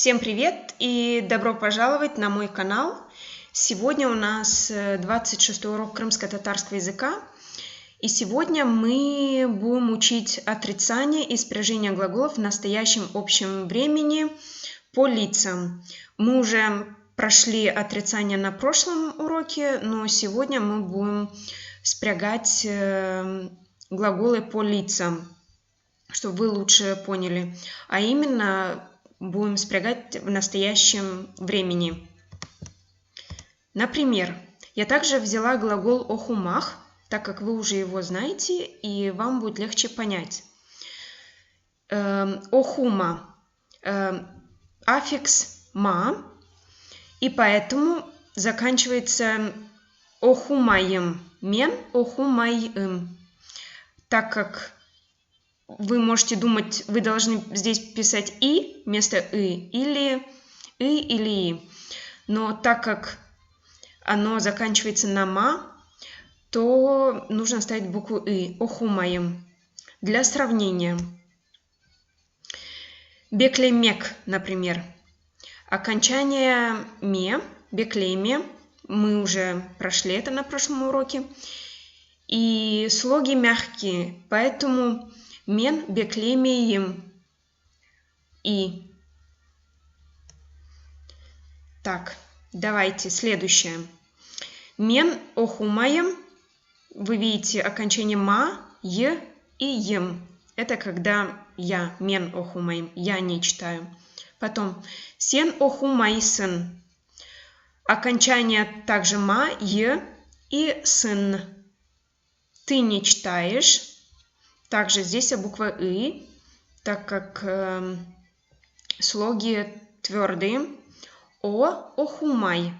Всем привет и добро пожаловать на мой канал. Сегодня у нас 26-й урок крымско-татарского языка. И сегодня мы будем учить отрицание и спряжение глаголов в настоящем общем времени по лицам. Мы уже прошли отрицание на прошлом уроке, но сегодня мы будем спрягать глаголы по лицам, чтобы вы лучше поняли. А именно, будем спрягать в настоящем времени. Например, я также взяла глагол охумах, так как вы уже его знаете, и вам будет легче понять. Охума аффикс ма, и поэтому заканчивается охумаем, мен охумаем. Так как вы можете думать, вы должны здесь писать «и» вместо «и» или «и» или «и». Но так как оно заканчивается на «ма», то нужно ставить букву «и». Охумаем. Для сравнения. Беклемек, например. Окончание «ме», беклеме. Мы уже прошли это на прошлом уроке. И слоги мягкие, поэтому мен беклемеем и. Так, давайте следующее. Мен охумаем. Вы видите окончание ма, е и ем. Это когда я, мен охумаем, я не читаю. Потом сен охумайсын. Окончание также ма, е и сын. Ты не читаешь. Также здесь буква «и», так как слоги твердые. Охумай.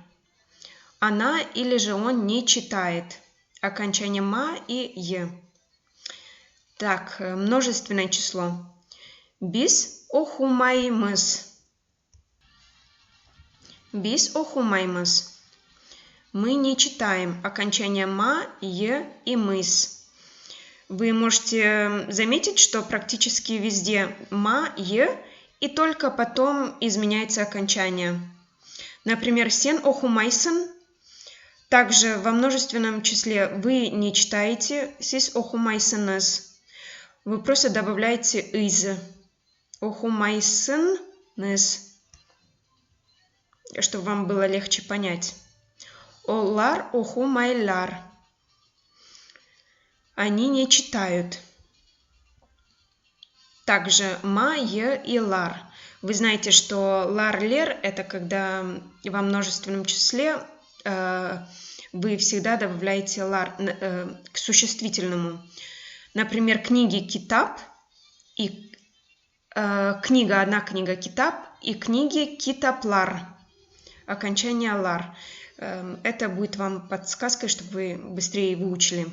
Она или же он не читает. Окончание «ма» и «е». Так, множественное число. Biz охумаймыз. Biz охумаймыз. Мы не читаем. Окончание «ма», «е» и «мыс». Вы можете заметить, что практически везде «ма», «е» и только потом изменяется окончание. Например, «сен охумайсын». Также во множественном числе вы не читаете «сис охумайсыныз». Вы просто добавляете «из». Охумайсыныз, чтобы вам было легче понять. Олар охумайлар. Они не читают. Также ма, е и лар. Вы знаете, что лар-лер – это когда во множественном числе вы всегда добавляете лар к существительному. Например, книги китаб и книга, одна книга китаб и книги китаплар. Окончание лар. Это будет вам подсказкой, чтобы вы быстрее выучили.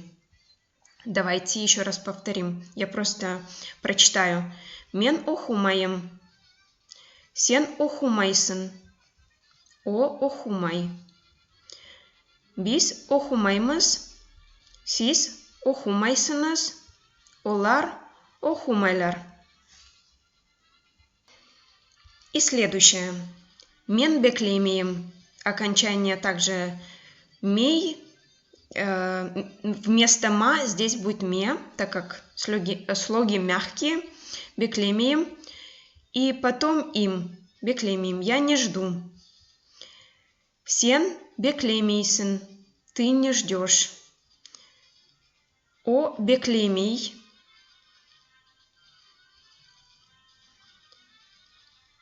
Давайте еще раз повторим. Я просто прочитаю. Мен охумаем. Сен охумайсын. Охумай. Biz охумаймыз. Сис охумайсыныз. Олар охумайлар. И следующее. Мен беклемеем. Окончание также мей. Вместо ма здесь будет ме, так как слоги мягкие, беклемием. И потом им, беклемием, я не жду. Сен беклемийсын, ты не ждешь. О беклемий.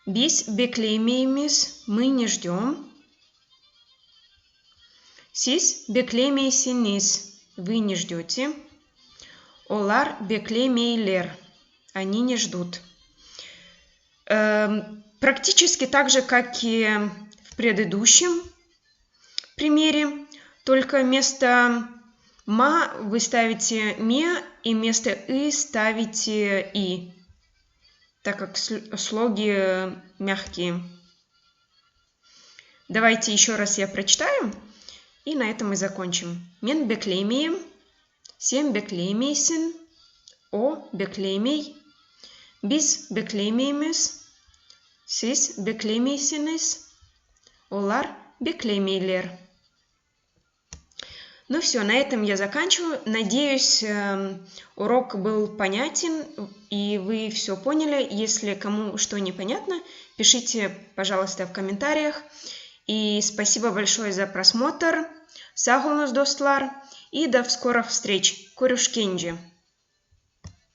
Biz беклемиемиз, мы не ждем. Сис беклемейсiniz, вы не ждете. Олар беклемейлер, они не ждут. Практически так же, как и в предыдущем примере, только вместо ма вы ставите ме и вместо и ставите и, так как слоги мягкие. Давайте еще раз я прочитаю. И на этом мы закончим. Мен беклемеем, сен беклемейсин, о беклемей, biz беклемеемиз, Siz bekler misiniz? Onlar beklemeyler. Ну все, на этом я заканчиваю. Надеюсь, урок был понятен и вы все поняли. Если кому что непонятно, пишите, пожалуйста, в комментариях. И спасибо большое за просмотр. Sağ olunuz dostlar и до скорых встреч. Көрüşкенше.